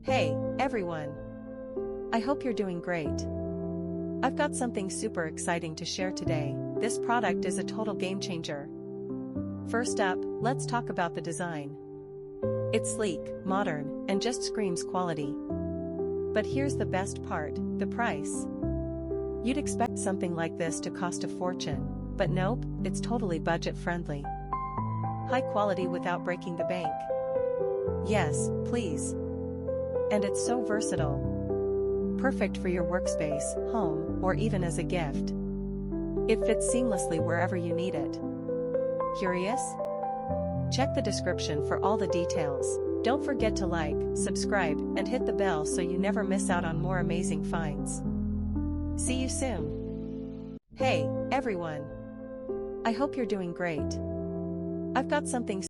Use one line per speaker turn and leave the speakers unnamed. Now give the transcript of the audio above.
Hey, everyone! I hope you're doing great. I've got something super exciting to share today. This product is a total game changer. First up, let's talk about the design. It's sleek, modern, and just screams quality. But here's the best part, the price. You'd expect something like this to cost a fortune, but nope, it's totally budget-friendly. High quality without breaking the bank. Yes, please. And it's so versatile. Perfect for your workspace, home, or even as a gift. It fits seamlessly wherever you need it. Curious? Check the description for all the details. Don't forget to like, subscribe, and hit the bell so you never miss out on more amazing finds. See you soon. Hey, everyone! I hope you're doing great. I've got something